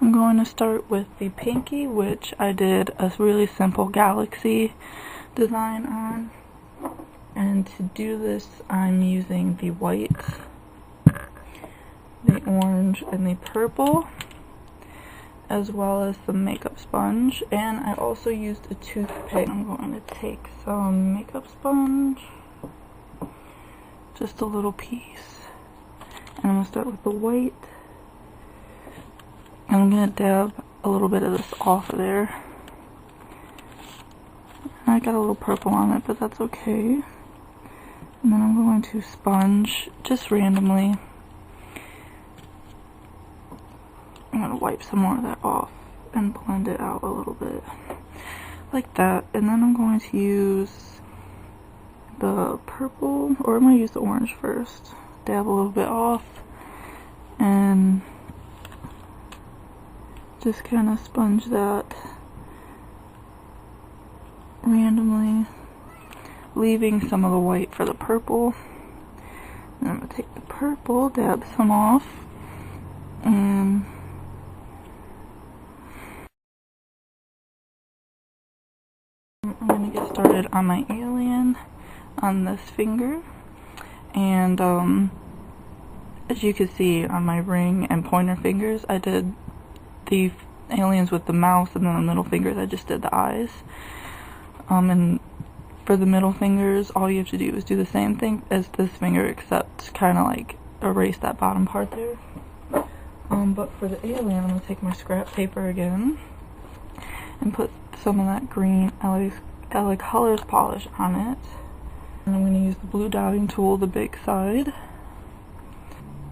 I'm going to start with the pinky, which I did a really simple galaxy design on. And to do this, I'm using the white, the orange, and the purple, as well as the makeup sponge. And I also used a toothpick. I'm going to take some makeup sponge, just a little piece, and I'm going to start with the white. And I'm going to dab a little bit of this off of there. I got a little purple on it, but that's okay. And then I'm going to sponge just randomly. I'm going to wipe some more of that off and blend it out a little bit. Like that. And then I'm going to use the purple, or I'm going to use the orange first. Dab a little bit off. And just kind of sponge that randomly, leaving some of the white for the purple. And I'm going to take the purple, dab some off, and I'm going to get started on my alien on this finger. And as you can see on my ring and pointer fingers, I did the aliens with the mouth, and then the middle fingers I just did the eyes. And for the middle fingers, all you have to do is do the same thing as this finger, except kind of like erase that bottom part there. But for the alien, I'm going to take my scrap paper again and put some of that green LA Colors polish on it. And I'm going to use the blue dotting tool, the big side.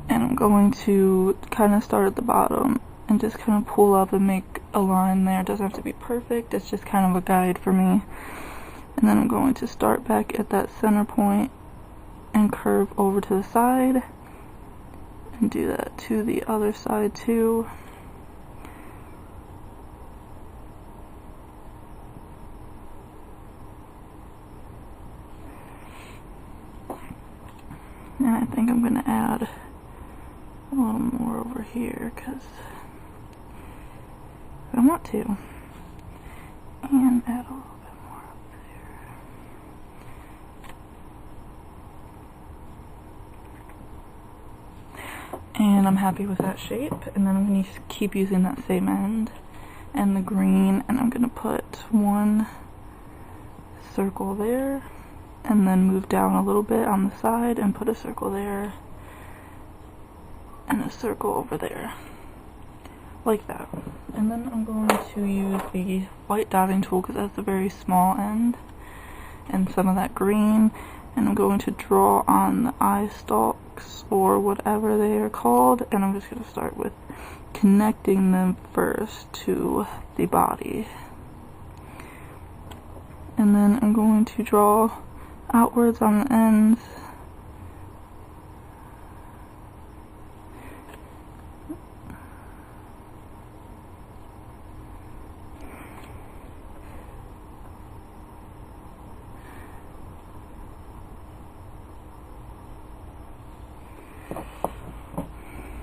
And I'm going to kind of start at the bottom and just kind of pull up and make a line there. It doesn't have to be perfect, it's just kind of a guide for me. And then I'm going to start back at that center point and curve over to the side and do that to the other side too. And I think I'm going to add a little more over here because I want to, and add a little bit more up there. And I'm happy with that shape, and then I'm going to keep using that same end and the green, and I'm going to put one circle there, and then move down a little bit on the side and put a circle there and a circle over there, like that. And then I'm going to use the white dotting tool because that's a very small end, and some of that green, and I'm going to draw on the eye stalks or whatever they are called, and I'm just going to start with connecting them first to the body. And then I'm going to draw outwards on the ends.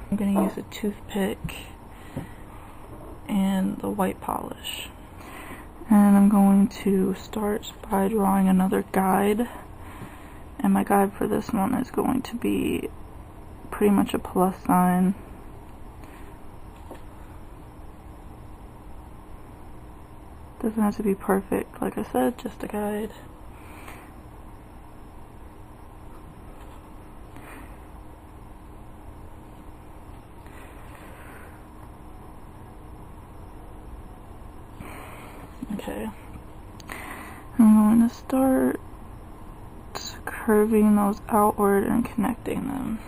I'm going to use a toothpick and the white polish. And I'm going to start by drawing another guide. And my guide for this one is going to be pretty much a plus sign. Doesn't have to be perfect, like I said, just a guide. Okay, I'm going to start curving those outward and connecting them.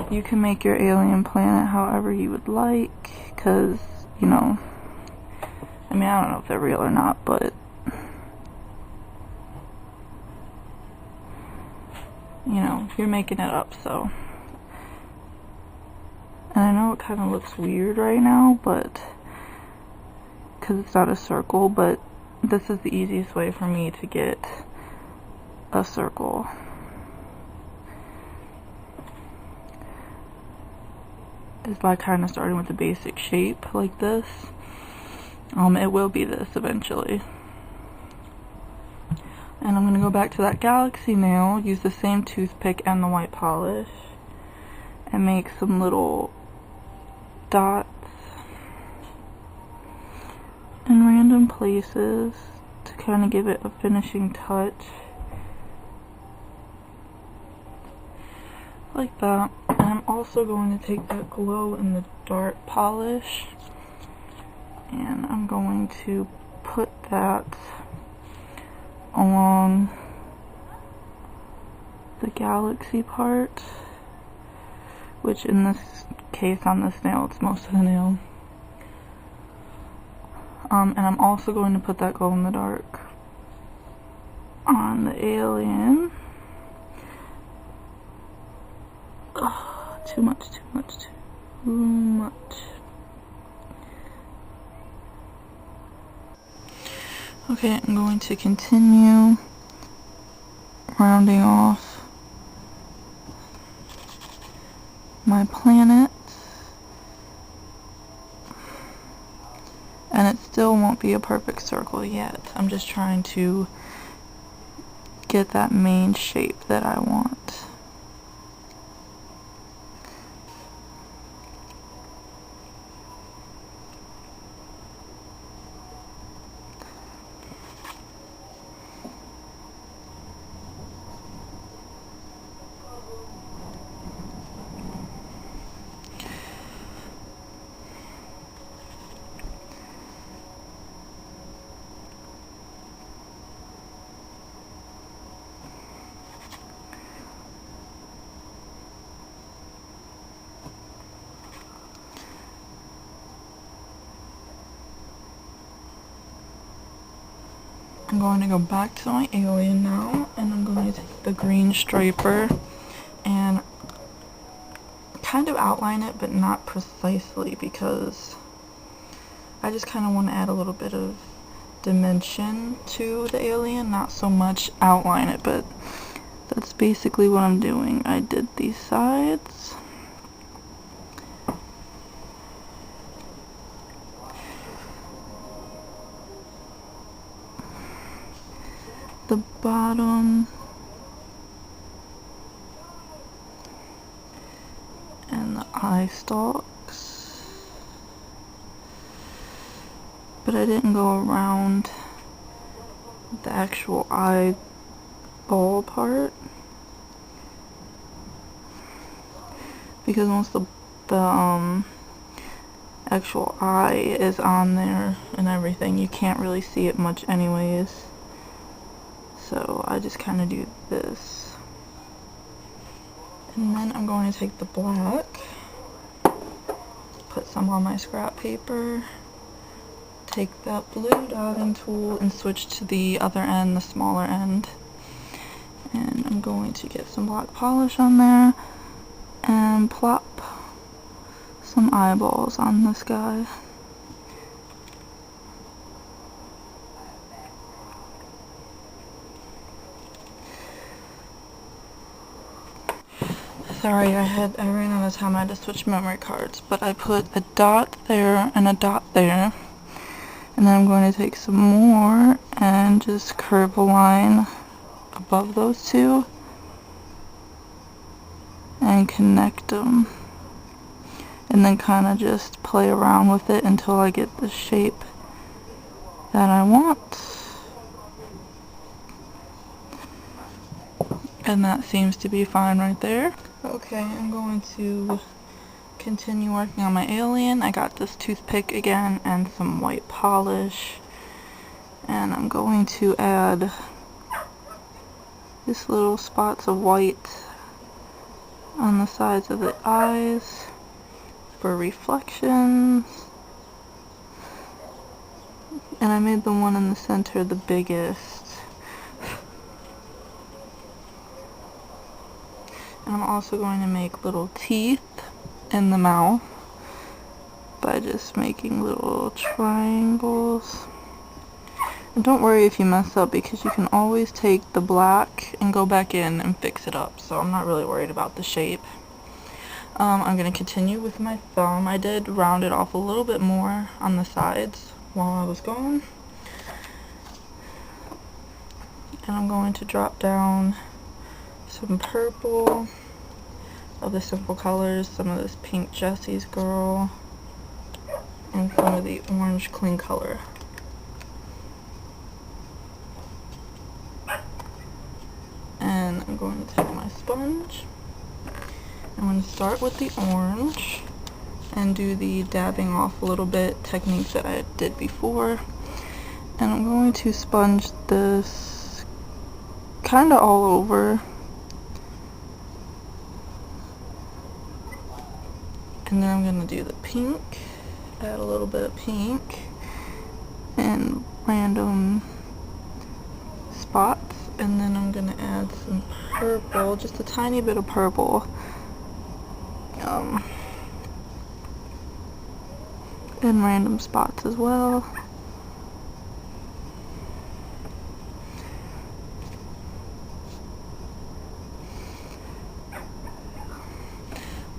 You can make your alien planet however you would like, because, you know, I mean, I don't know if they're real or not, but you know, you're making it up, so. And I know it kind of looks weird right now, but because it's not a circle, but this is the easiest way for me to get a circle. is by kind of starting with a basic shape like this. It will be this eventually. And I'm going to go back to that galaxy nail, use the same toothpick and the white polish, and make some little dots in random places to kind of give it a finishing touch. Like that. And I'm also going to take that glow in the dark polish, and I'm going to put that along the galaxy part, which in this case on this nail, it's most of the nail. And I'm also going to put that glow in the dark on the alien. Oh, too much. Okay, I'm going to continue rounding off my planet, and it still won't be a perfect circle yet. I'm just trying to get that main shape that I want. I'm going to go back to my alien now, and I'm going to take the green striper and kind of outline it, but not precisely, because I just kind of want to add a little bit of dimension to the alien, not so much outline it, but that's basically what I'm doing. I did these sides. The bottom and the eye stalks, but I didn't go around the actual eyeball part, because once the actual eye is on there and everything, you can't really see it much anyways. So I just kind of do this. And then I'm going to take the black, put some on my scrap paper, take that blue dotting tool and switch to the other end, the smaller end. And I'm going to get some black polish on there and plop some eyeballs on this guy. Sorry, I ran out of time. I had to switch memory cards, but I put a dot there and a dot there, and then I'm going to take some more and just curve a line above those two and connect them, and then kind of just play around with it until I get the shape that I want. And that seems to be fine right there. Okay, I'm going to continue working on my alien. I got this toothpick again and some white polish, and I'm going to add these little spots of white on the sides of the eyes for reflections. And I made the one in the center the biggest. And I'm also going to make little teeth in the mouth by just making little triangles. And don't worry if you mess up, because you can always take the black and go back in and fix it up, so I'm not really worried about the shape. I'm going to continue with my thumb. I did round it off a little bit more on the sides while I was gone. And I'm going to drop down some purple of the simple colors, some of this pink Jessie's Girl, and some of the orange clean color. And I'm going to take my sponge. I'm going to start with the orange and do the dabbing off a little bit technique that I did before. And I'm going to sponge this kind of all over. And then I'm going to do the pink, add a little bit of pink and random spots. And then I'm going to add some purple, just a tiny bit of purple. In random spots as well.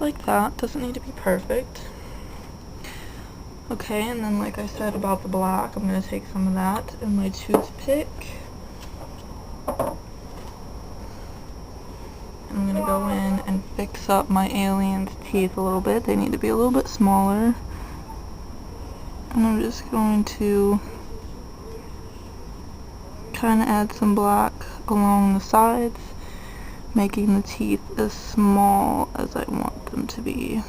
Like that. Doesn't need to be perfect. Okay, and then like I said about the black, I'm going to take some of that in my toothpick. I'm going to go in and fix up my alien's teeth a little bit. They need to be a little bit smaller. And I'm just going to kind of add some black along the sides, making the teeth as small as I want them to be.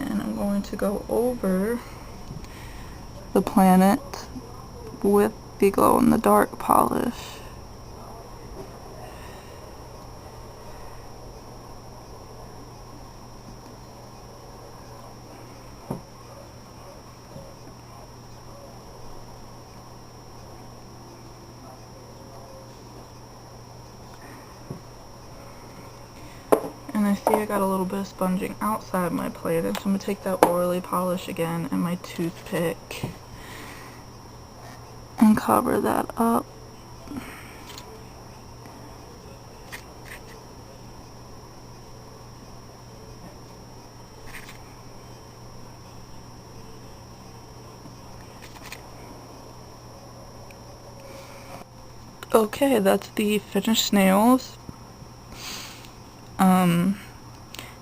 And I'm going to go over the planet with the glow-in-the-dark polish. And I see I got a little bit of sponging outside my planet, so I'm going to take that orally polish again and my toothpick and cover that up. Okay, that's the finished snails.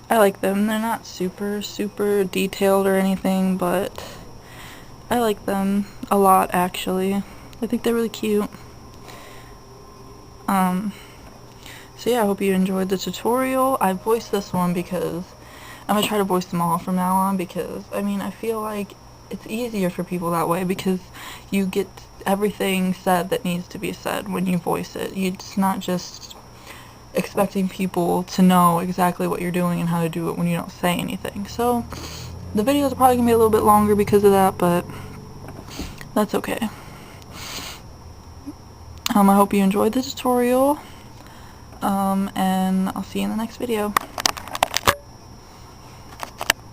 I like them. They're not super detailed or anything, but I like them a lot actually. I think they're really cute. So yeah, I hope you enjoyed the tutorial. I voiced this one because I'm gonna try to voice them all from now on, because I mean I feel like it's easier for people that way, because you get everything said that needs to be said when you voice it. It's not just expecting people to know exactly what you're doing and how to do it when you don't say anything. So the videos are probably gonna be a little bit longer because of that, but that's okay. I hope you enjoyed the tutorial, and I'll see you in the next video.